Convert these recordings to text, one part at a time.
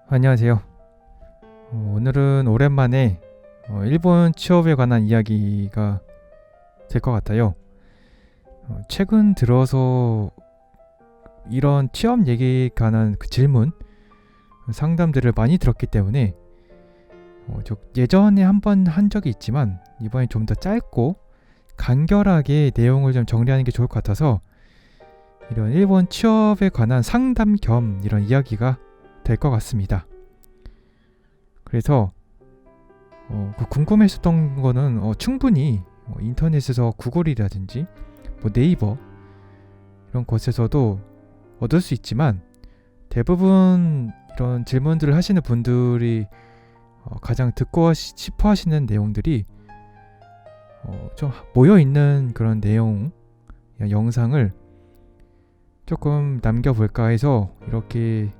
안녕하세요. 오늘은 오랜만에 일본 취업에 관한 이야기가 될 것 같아요. 최근 들어서 이런 취업 얘기에 관한 그 질문, 상담들을 많이 들었기 때문에 예전에 한 번 한 적이 있지만 이번에 좀 더 짧고 간결하게 내용을 좀 정리하는 게 좋을 것 같아서 이런 일본 취업에 관한 상담 겸 이런 이야기가 될 것 같습니다. 그래서 궁금했었던 거는 충분히 인터넷에서 구글이라든지 네이버 이런 곳에서도 얻을 수 있지만 대부분 이런 질문들을 하시는 분들이 가장 듣고 싶어 하시는 내용들이 좀 모여있는 그런 내용 영상을 조금 남겨볼까 해서 이렇게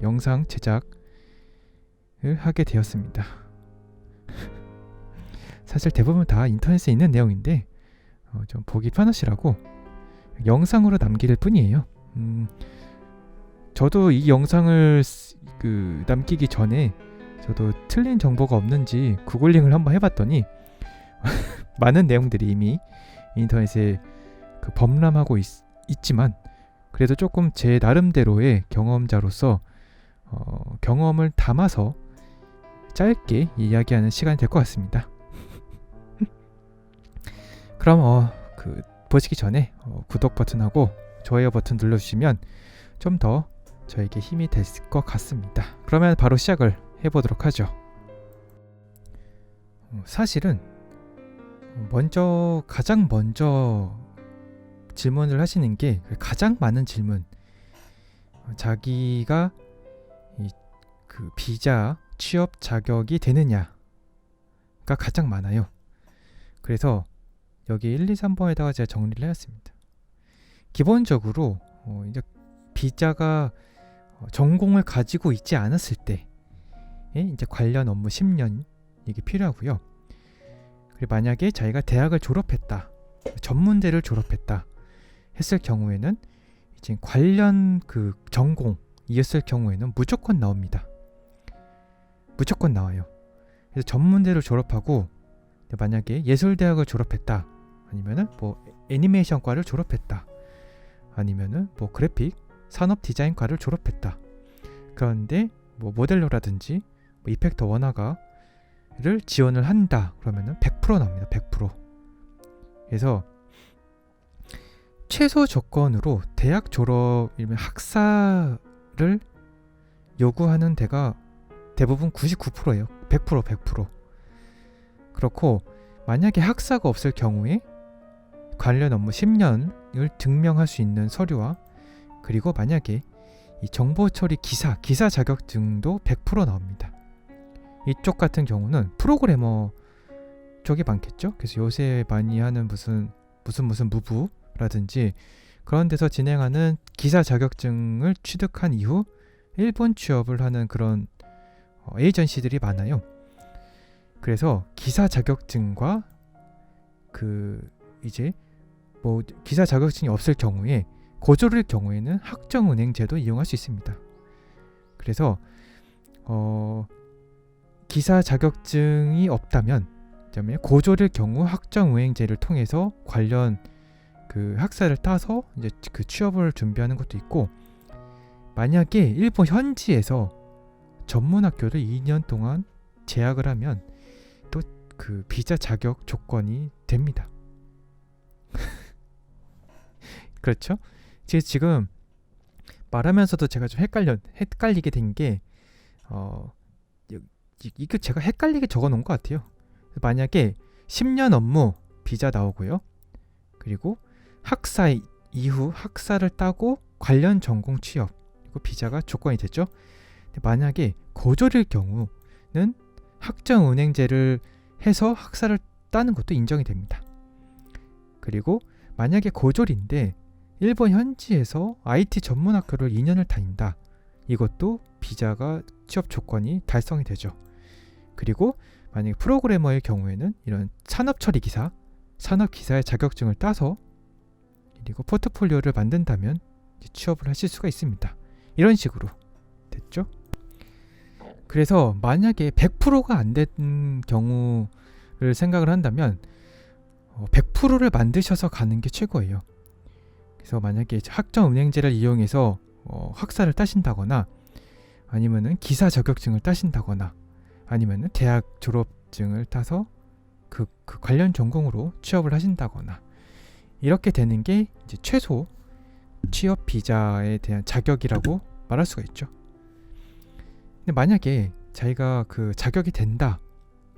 영상 제작을 하게 되었습니다. 사실 대부분 다 인터넷에 있는 내용인데 좀 보기 편하시라고 영상으로 남길 뿐이에요. 저도 이 영상을 남기기 전에 저도 틀린 정보가 없는지 구글링을 한번 해봤더니 많은 내용들이 이미 인터넷에 범람하고 있지만 그래도 조금 제 나름대로의 경험자로서 경험을 담아서 짧게 이야기하는 시간이 될 것 같습니다. 그럼 보시기 전에 구독 버튼하고 좋아요 버튼 눌러주시면 좀 더 저에게 힘이 될 것 같습니다. 그러면 바로 시작을 해보도록 하죠. 사실은 가장 먼저 질문을 하시는 게 가장 많은 질문, 자기가 비자 취업 자격이 되느냐가 가장 많아요. 그래서 여기 1, 2, 3번에다가 제가 정리를 해놨습니다. 기본적으로 이제 비자가 전공을 가지고 있지 않았을 때 이제 관련 업무 10년 이게 필요하고요. 그리고 만약에 자기가 대학을 졸업했다, 전문대를 졸업했다 했을 경우에는 이제 관련 전공이었을 경우에는 무조건 나옵니다. 무조건 나와요. 그래서 전문대를 졸업하고 만약에 예술대학을 졸업했다, 아니면은 애니메이션과를 졸업했다, 아니면은 그래픽 산업 디자인과를 졸업했다. 그런데 모델러라든지 이펙터 원화가를 지원을 한다. 그러면은 100% 나옵니다. 100%. 그래서 최소 조건으로 대학 졸업이면 학사를 요구하는 데가 대부분 99%예요. 100%. 그렇고 만약에 학사가 없을 경우에 관련 업무 10년을 증명할 수 있는 서류와, 그리고 만약에 이 정보 처리 기사 자격증도 100% 나옵니다. 이쪽 같은 경우는 프로그래머 쪽이 많겠죠. 그래서 요새 많이 하는 무슨 무브라든지 그런 데서 진행하는 기사 자격증을 취득한 이후 일본 취업을 하는 그런 에이전시들이 많아요. 그래서 기사 자격증과 기사 자격증이 없을 경우에 고졸일 경우에는 학정은행제도 이용할 수 있습니다. 그래서 기사 자격증이 없다면 고졸일 경우 학정은행제를 통해서 관련 학사를 따서 이제 취업을 준비하는 것도 있고, 만약에 일본 현지에서 전문학교를 2년 동안 재학을 하면 또 비자 자격 조건이 됩니다. 그렇죠? 지금 말하면서도 제가 좀 헷갈리게 된 게 이거 제가 헷갈리게 적어 놓은 것 같아요. 만약에 10년 업무 비자 나오고요. 그리고 학사 이후 학사를 따고 관련 전공 취업, 그리고 비자가 조건이 됐죠. 만약에 고졸일 경우는 학정은행제를 해서 학사를 따는 것도 인정이 됩니다. 그리고 만약에 고졸인데 일본 현지에서 IT 전문학교를 2년을 다닌다, 이것도 비자가 취업 조건이 달성이 되죠. 그리고 만약에 프로그래머의 경우에는 이런 산업기사의 자격증을 따서 그리고 포트폴리오를 만든다면 취업을 하실 수가 있습니다. 이런 식으로 됐죠? 그래서 만약에 100%가 안 된 경우를 생각을 한다면 100%를 만드셔서 가는 게 최고예요. 그래서 만약에 학점은행제를 이용해서 학사를 따신다거나 아니면은 기사 자격증을 따신다거나 아니면은 대학 졸업증을 따서 그 관련 전공으로 취업을 하신다거나 이렇게 되는 게 이제 최소 취업 비자에 대한 자격이라고 말할 수가 있죠. 근데 만약에 자기가 그 자격이 된다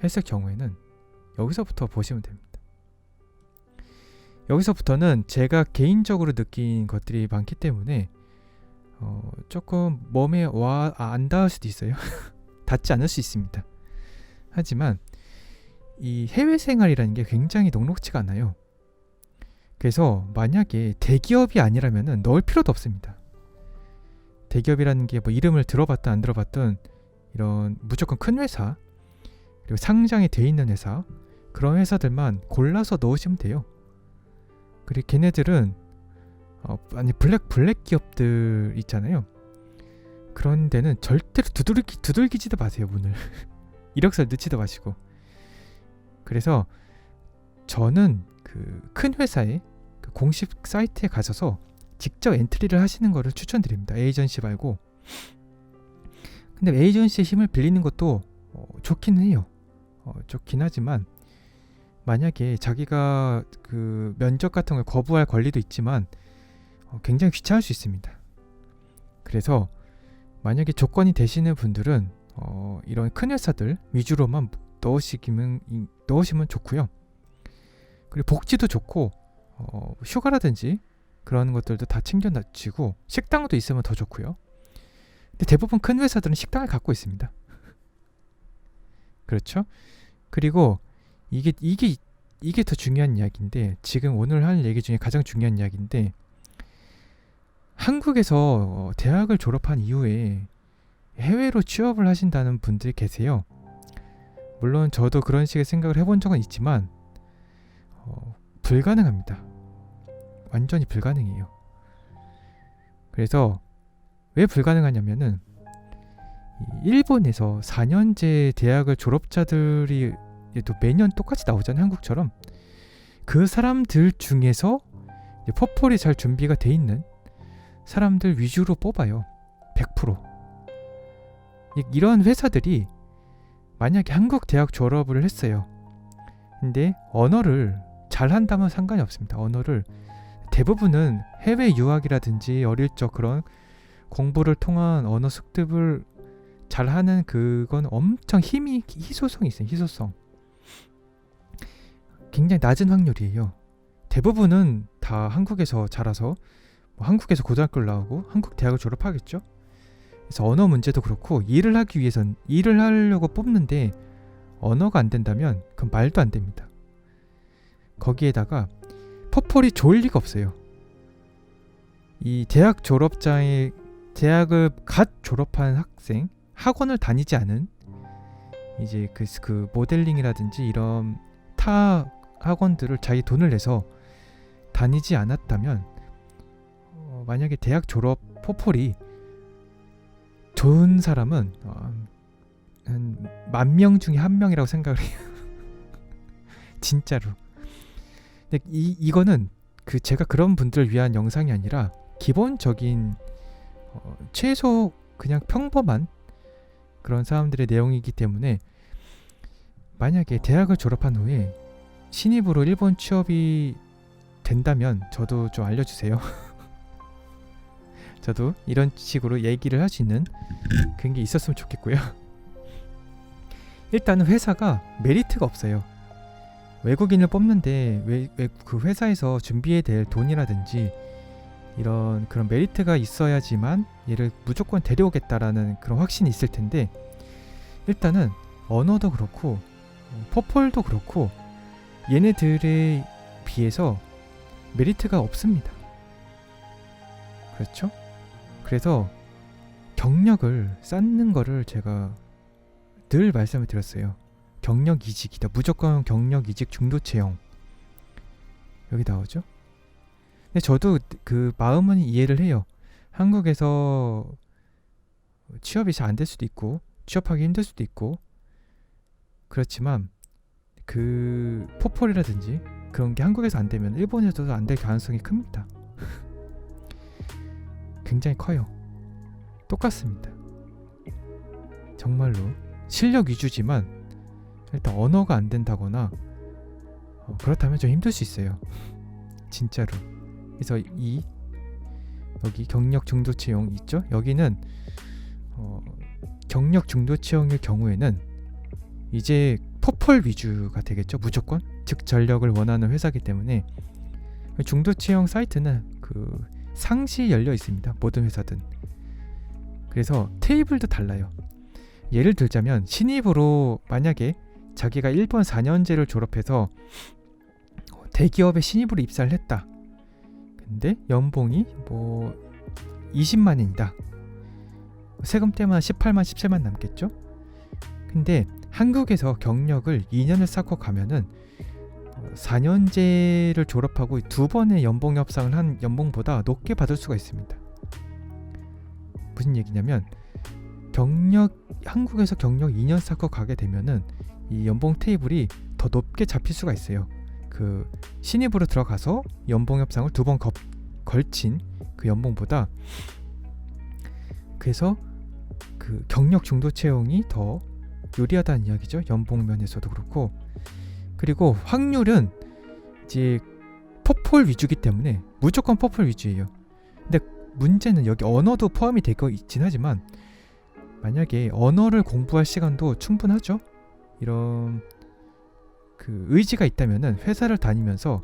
했을 경우에는 여기서부터 보시면 됩니다. 여기서부터는 제가 개인적으로 느낀 것들이 많기 때문에 조금 몸에 안 닿을 수도 있어요. 닿지 않을 수 있습니다. 하지만 이 해외 생활이라는 게 굉장히 녹록지가 않아요. 그래서 만약에 대기업이 아니라면 넣을 필요도 없습니다. 대기업이라는 게 뭐 이름을 들어봤든 안 들어봤든 이런 무조건 큰 회사 그리고 상장이 돼 있는 회사 그런 회사들만 골라서 넣으시면 돼요. 그리고 걔네들은 블랙 기업들 있잖아요. 그런 데는 절대로 두들기지도 마세요, 문을. 이력서를 넣지도 마시고. 그래서 저는 그 큰 회사의 그 공식 사이트에 가셔서 직접 엔트리를 하시는 거를 추천드립니다. 에이전시 말고. 근데 에이전시의 힘을 빌리는 것도 좋긴 해요. 좋긴 하지만 만약에 자기가 그 면접 같은 걸 거부할 권리도 있지만 굉장히 귀찮을 수 있습니다. 그래서 만약에 조건이 되시는 분들은 이런 큰 회사들 위주로만 넣으시면 좋고요. 그리고 복지도 좋고 휴가라든지 그런 것들도 다 챙겨놓치고 식당도 있으면 더 좋고요. 근데 대부분 큰 회사들은 식당을 갖고 있습니다. 그렇죠? 그리고 이게 더 중요한 이야기인데 지금 오늘 할 얘기 중에 가장 중요한 이야기인데 한국에서 대학을 졸업한 이후에 해외로 취업을 하신다는 분들이 계세요. 물론 저도 그런 식의 생각을 해본 적은 있지만 불가능합니다. 완전히 불가능해요. 그래서 왜 불가능하냐면은 일본에서 4년제 대학을 졸업자들이 또 매년 똑같이 나오잖아요. 한국처럼. 그 사람들 중에서 포폴이 잘 준비가 돼 있는 사람들 위주로 뽑아요. 100%. 이런 회사들이 만약에 한국 대학 졸업을 했어요. 근데 언어를 잘 한다면 상관이 없습니다. 언어를 대부분은 해외 유학이라든지 어릴 적 그런 공부를 통한 언어 습득을 잘하는 그건 엄청 희소성이 있어요. 희소성. 굉장히 낮은 확률이에요. 대부분은 다 한국에서 자라서 한국에서 고등학교를 나오고 한국 대학을 졸업하겠죠. 그래서 언어 문제도 그렇고 일을 하기 위해선 일을 하려고 뽑는데 언어가 안 된다면 그건 말도 안 됩니다. 거기에다가 포폴이 좋을 리가 없어요. 이 대학 졸업자의 대학을 갓 졸업한 학생, 학원을 다니지 않은 이제 그 모델링이라든지 이런 타 학원들을 자기 돈을 내서 다니지 않았다면 만약에 대학 졸업 포폴이 좋은 사람은 한 10,000명 중에 1명이라고 생각을 해요. 진짜로. 근데 이거는 제가 그런 분들을 위한 영상이 아니라 기본적인 최소 그냥 평범한 그런 사람들의 내용이기 때문에 만약에 대학을 졸업한 후에 신입으로 일본 취업이 된다면 저도 좀 알려주세요. 저도 이런 식으로 얘기를 할 수 있는 그런 게 있었으면 좋겠고요. 일단은 회사가 메리트가 없어요. 외국인을 뽑는데 왜 그 회사에서 준비해야 될 돈이라든지 이런 그런 메리트가 있어야지만 얘를 무조건 데려오겠다라는 그런 확신이 있을 텐데 일단은 언어도 그렇고 포폴도 그렇고 얘네들에 비해서 메리트가 없습니다. 그렇죠? 그래서 경력을 쌓는 거를 제가 늘 말씀을 드렸어요. 경력 이직이다. 무조건 경력 이직 중도 채용. 여기 나오죠? 근데 저도 그 마음은 이해를 해요. 한국에서 취업이 잘 안 될 수도 있고 취업하기 힘들 수도 있고 그렇지만 그 포폴이라든지 그런 게 한국에서 안 되면 일본에서도 안 될 가능성이 큽니다. 굉장히 커요. 똑같습니다. 정말로 실력 위주지만 일단 언어가 안 된다거나 그렇다면 좀 힘들 수 있어요. 진짜로. 그래서 여기 경력 중도 채용 있죠? 여기는 경력 중도 채용일 경우에는 이제 포폴 위주가 되겠죠. 무조건 즉 전력을 원하는 회사이기 때문에 중도 채용 사이트는 그 상시 열려 있습니다. 모든 회사든. 그래서 테이블도 달라요. 예를 들자면 신입으로 만약에 자기가 일본 4년제를 졸업해서 대기업에 신입으로 입사를 했다. 근데 연봉이 뭐 20만원이다. 세금 때문에 18만 17만 남겠죠. 근데 한국에서 경력을 2년을 쌓고 가면은 4년제를 졸업하고 2번의 연봉 협상을 한 연봉보다 높게 받을 수가 있습니다. 무슨 얘기냐면 한국에서 경력 2년 쌓고 가게 되면은 이 연봉 테이블이 더 높게 잡힐 수가 있어요. 그 신입으로 들어가서 연봉 협상을 2번 걸친 그 연봉보다. 그래서 그 경력 중도 채용이 더 유리하다는 이야기죠. 연봉 면에서도 그렇고. 그리고 확률은 이제 포폴 위주기 때문에 무조건 포폴 위주예요. 근데 문제는 여기 언어도 포함이 되고 있긴 하지만 만약에 언어를 공부할 시간도 충분하죠. 이런 그 의지가 있다면은 회사를 다니면서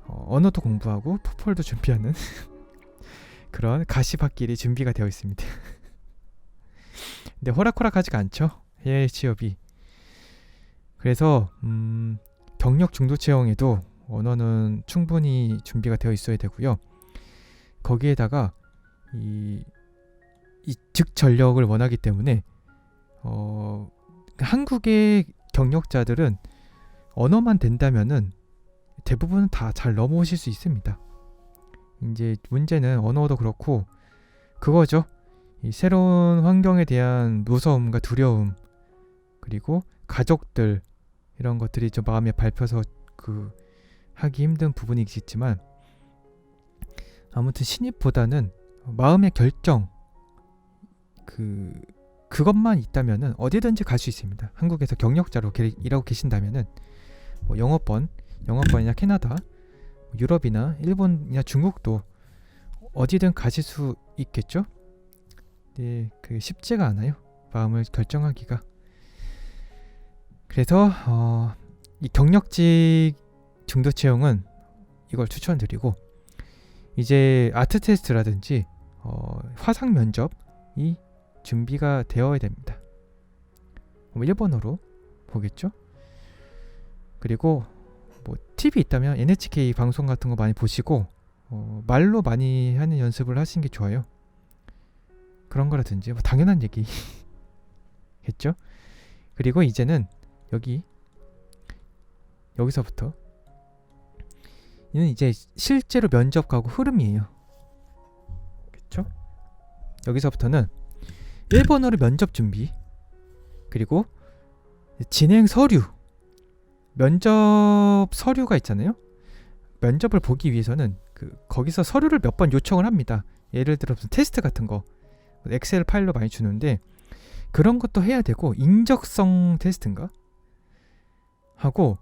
언어도 공부하고 포폴도 준비하는 그런 가시밭길이 준비가 되어 있습니다. 근데 호락호락하지가 않죠. 해외 취업이. 그래서 경력 중도 채용에도 언어는 충분히 준비가 되어 있어야 되고요. 거기에다가 이 즉전력을 원하기 때문에 한국의 경력자들은 언어만 된다면은 대부분은 다 잘 넘어오실 수 있습니다. 이제 문제는 언어도 그렇고 그거죠. 이 새로운 환경에 대한 무서움과 두려움, 그리고 가족들 이런 것들이 좀 마음에 밟혀서 그 하기 힘든 부분이 있지만 아무튼 신입보다는 마음의 결정 그것만 있다면은 어디든지 갈 수 있습니다. 한국에서 경력자로 일하고 계신다면은 뭐 영어권이나 캐나다, 유럽이나 일본이나 중국도 어디든 가실 수 있겠죠. 네, 그 쉽지가 않아요. 마음을 결정하기가. 그래서 이 경력직 중도 채용은 이걸 추천드리고, 이제 아트 테스트라든지 화상 면접이 준비가 되어야 됩니다. 일본어로 보겠죠. 그리고 뭐 팁이 있다면 NHK 방송 같은 거 많이 보시고 말로 많이 하는 연습을 하시는 게 좋아요. 그런 거라든지 뭐 당연한 얘기겠죠. 그리고 이제는 여기서부터 이는 이제 실제로 면접 가고 흐름이에요. 그렇죠? 여기서부터는 일본어로 면접 준비, 그리고 진행 서류, 면접 서류가 있잖아요. 면접을 보기 위해서는 거기서 서류를 몇 번 요청을 합니다. 예를 들어서 테스트 같은 거 엑셀 파일로 많이 주는데 그런 것도 해야 되고, 인적성 테스트인가 하고,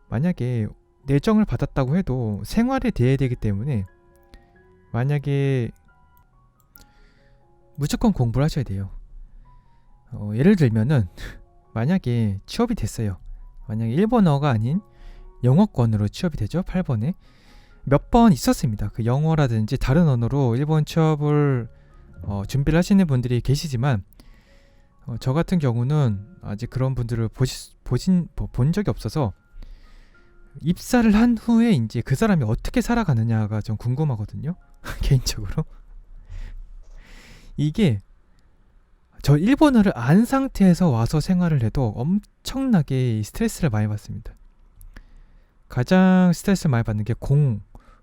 만약에 내정을 받았다고 해도 생활에 대해야 되기 때문에 만약에 무조건 공부를 하셔야 돼요. 예를 들면은 만약에 취업이 됐어요. 만약에 일본어가 아닌 영어권으로 취업이 되죠. 8번에 몇 번 있었습니다. 그 영어라든지 다른 언어로 일본 취업을 준비를 하시는 분들이 계시지만 저 같은 경우는 아직 그런 분들을 본 적이 없어서 입사를 한 후에 이제 그 사람이 어떻게 살아가느냐가 좀 궁금하거든요. 개인적으로. 이게 저 일본어를 안 상태에서 와서 생활을 해도 엄청나게 스트레스를 많이 받습니다. 가장 스트레스를 많이 받는 게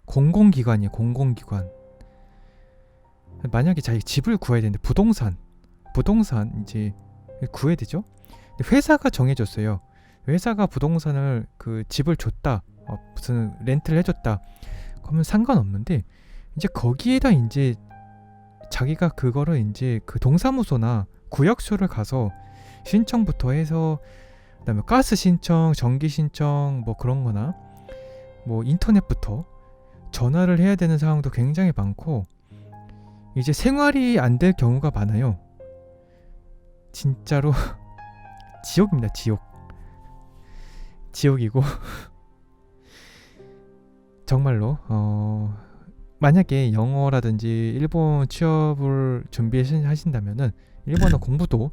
공공기관이에요. 공공기관. 만약에 자기 집을 구해야 되는데 부동산 이제 구해야 되죠. 근데 회사가 정해줬어요. 회사가 부동산을 그 집을 줬다, 무슨 렌트를 해줬다. 그러면 상관없는데 이제 거기에다 이제 자기가 그거를 이제 그 동사무소나 구역소를 가서 신청부터 해서 그다음에 가스 신청, 전기 신청 뭐 그런 거나 뭐 인터넷부터 전화를 해야 되는 상황도 굉장히 많고 이제 생활이 안 될 경우가 많아요. 진짜로 지옥입니다. 지옥이고 정말로 만약에 영어라든지 일본 취업을 준비하신다면은 일본어 공부도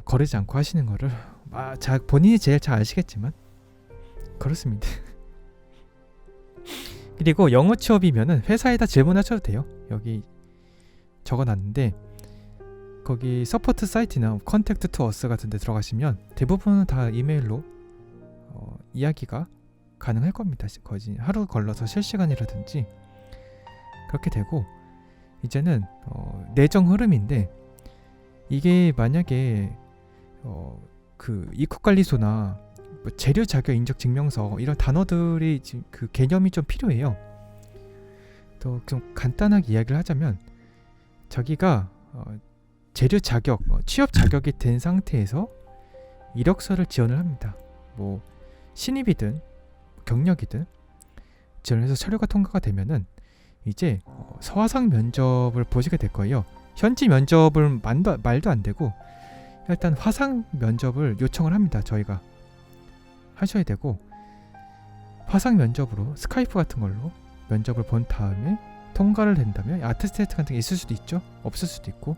거르지 않고 하시는 거를 본인이 제일 잘 아시겠지만 그렇습니다. 그리고 영어 취업이면은 회사에다 질문하셔도 돼요. 여기 적어놨는데 거기 서포트 사이트나 컨택트 투 어스 같은 데 들어가시면 대부분은 다 이메일로 이야기가 가능할 겁니다. 거의 하루 걸러서 실시간이라든지 그렇게 되고 이제는 내정 흐름인데 이게 만약에 그 입국관리소나 뭐 재료 자격 인적 증명서 이런 단어들이 지금 그 개념이 좀 필요해요. 또 좀 간단하게 이야기를 하자면 자기가 재료 자격, 취업 자격이 된 상태에서 이력서를 지원을 합니다. 뭐 신입이든 경력이든 지원해서 서류가 통과가 되면은 이제 서화상 면접을 보시게 될 거예요. 현지 면접을 말도 안 되고 일단 화상 면접을 요청을 합니다. 저희가 하셔야 되고 화상 면접으로 스카이프 같은 걸로 면접을 본 다음에 통과를 된다면 아테스테이트 같은 게 있을 수도 있죠. 없을 수도 있고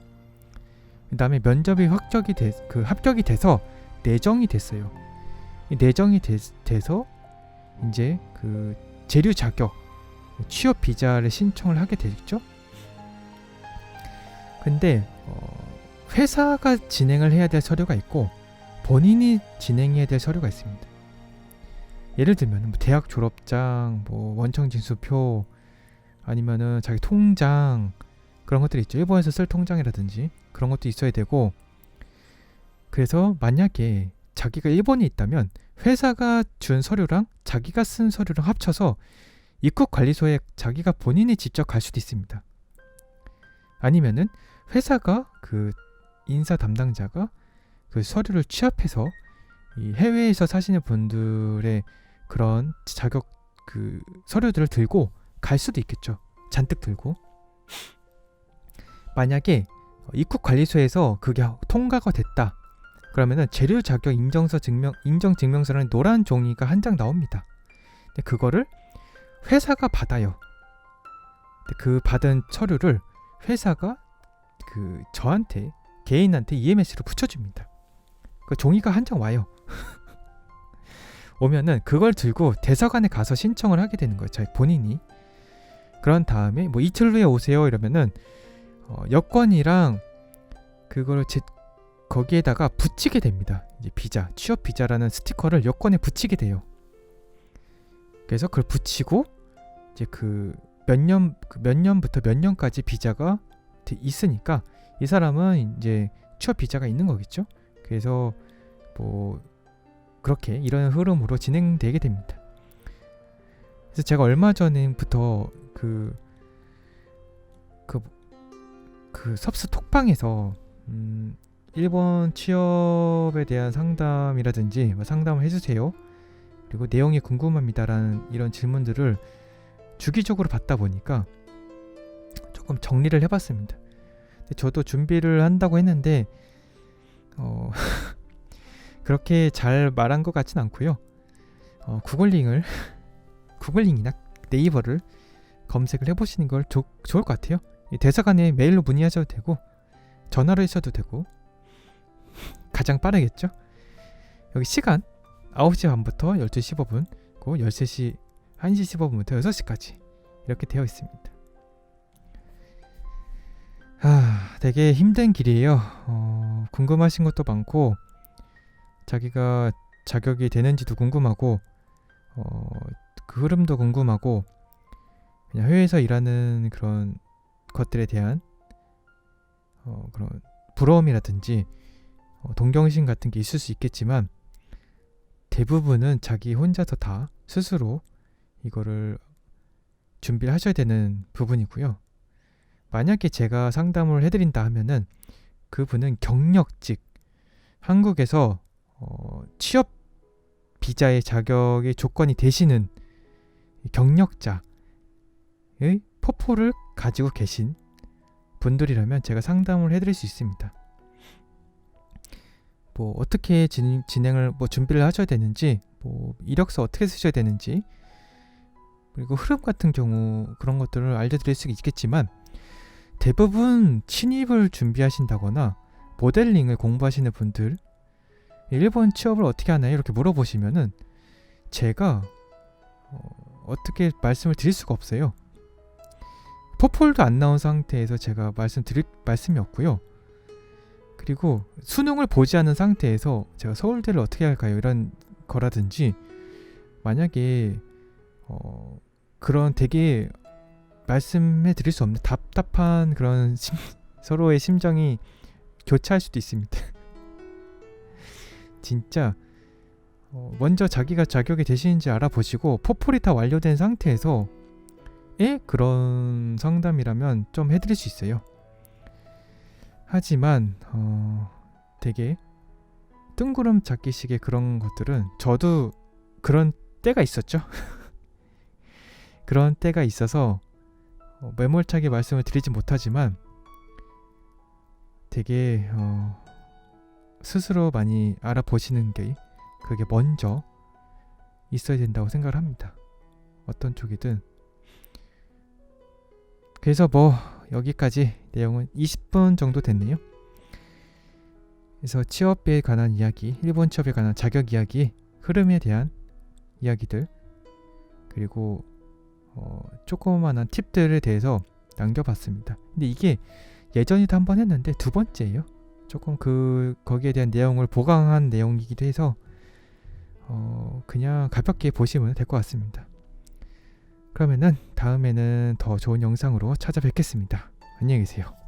그 다음에 면접이 합격이 돼서 내정이 됐어요. 내정이 돼서 이제 그 재료 자격 취업 비자를 신청을 하게 되겠죠. 근데 회사가 진행을 해야 될 서류가 있고 본인이 진행해야 될 서류가 있습니다. 예를 들면 뭐 대학 졸업장, 뭐 원청 징수표 아니면은 자기 통장 그런 것들이 있죠. 일본에서 쓸 통장이라든지 그런 것도 있어야 되고 그래서 만약에 자기가 일본에 있다면 회사가 준 서류랑 자기가 쓴 서류랑 합쳐서 입국관리소에 자기가 본인이 직접 갈 수도 있습니다. 아니면은 회사가 그 인사 담당자가 그 서류를 취합해서 이 해외에서 사시는 분들의 그런 자격 그 서류들을 들고 갈 수도 있겠죠. 잔뜩 들고. 만약에 입국관리소에서 그게 통과가 됐다. 그러면은 재료 자격 인정 증명서라는 노란 종이가 한 장 나옵니다. 근데 그거를 회사가 받아요. 근데 그 받은 서류를 회사가 그 저한테 개인한테 EMS로 붙여줍니다. 그 종이가 한 장 와요. 오면은 그걸 들고 대사관에 가서 신청을 하게 되는 거예요. 자기 본인이. 그런 다음에 뭐 이틀 후에 오세요 이러면은 여권이랑 그걸 거기에다가 붙이게 됩니다. 이제 비자, 취업 비자라는 스티커를 여권에 붙이게 돼요. 그래서 그걸 붙이고 이제 그 몇 년부터 몇 년까지 비자가 있으니까 이 사람은 이제 취업 비자가 있는 거겠죠. 그래서 뭐 그렇게 이런 흐름으로 진행되게 됩니다. 그래서 제가 얼마 전부터 그 섭스 톡방에서 일본 취업에 대한 상담이라든지 상담을 해주세요. 그리고 내용이 궁금합니다라는 이런 질문들을 주기적으로 받다 보니까 조금 정리를 해봤습니다. 저도 준비를 한다고 했는데 그렇게 잘 말한 것 같진 않고요. 구글링이나 네이버를 검색을 해보시는 걸 좋을 것 같아요. 대사관에 메일로 문의하셔도 되고 전화로 하셔도 되고 가장 빠르겠죠. 여기 시간 9시 반부터 12시 15분 그리고 1시 15분부터 6시까지 이렇게 되어 있습니다. 되게 힘든 길이에요. 궁금하신 것도 많고 자기가 자격이 되는지도 궁금하고 그 흐름도 궁금하고 그냥 해외에서 일하는 그런 것들에 대한 그런 부러움이라든지 동경심 같은 게 있을 수 있겠지만 대부분은 자기 혼자서 다 스스로 이거를 준비를 하셔야 되는 부분이고요. 만약에 제가 상담을 해드린다 하면은 그분은 경력직, 한국에서 취업 비자의 자격의 조건이 되시는 경력자의 포포를 가지고 계신 분들이라면 제가 상담을 해드릴 수 있습니다. 뭐 어떻게 진행을 준비를 하셔야 되는지, 뭐 이력서 어떻게 쓰셔야 되는지, 그리고 흐름 같은 경우 그런 것들을 알려드릴 수 있겠지만 대부분 신입을 준비하신다거나 모델링을 공부하시는 분들 일본 취업을 어떻게 하나요? 이렇게 물어보시면은 제가 어떻게 말씀을 드릴 수가 없어요. 포폴도 안 나온 상태에서 제가 말씀드릴 말씀이 없고요. 그리고 수능을 보지 않은 상태에서 제가 서울대를 어떻게 할까요? 이런 거라든지 만약에 그런 되게 말씀해 드릴 수 없는 답답한 그런 서로의 심정이 교차할 수도 있습니다. 진짜 먼저 자기가 자격이 되시는지 알아보시고 포폴이 다 완료된 상태에서 그런 상담이라면 좀 해드릴 수 있어요. 하지만 되게 뜬구름 잡기식의 그런 것들은 저도 그런 때가 있었죠. 그런 때가 있어서 매몰차게 말씀을 드리지 못하지만 되게 스스로 많이 알아보시는 게 그게 먼저 있어야 된다고 생각을 합니다. 어떤 쪽이든. 그래서 뭐 여기까지 내용은 20분 정도 됐네요. 그래서 취업에 관한 이야기, 일본 취업에 관한 자격 이야기, 흐름에 대한 이야기들, 그리고 조그만한 팁들에 대해서 남겨봤습니다. 근데 이게 예전에도 한번 했는데 두 번째예요. 조금 거기에 대한 내용을 보강한 내용이기도 해서 그냥 가볍게 보시면 될 것 같습니다. 그러면은 다음에는 더 좋은 영상으로 찾아뵙겠습니다. 안녕히 계세요.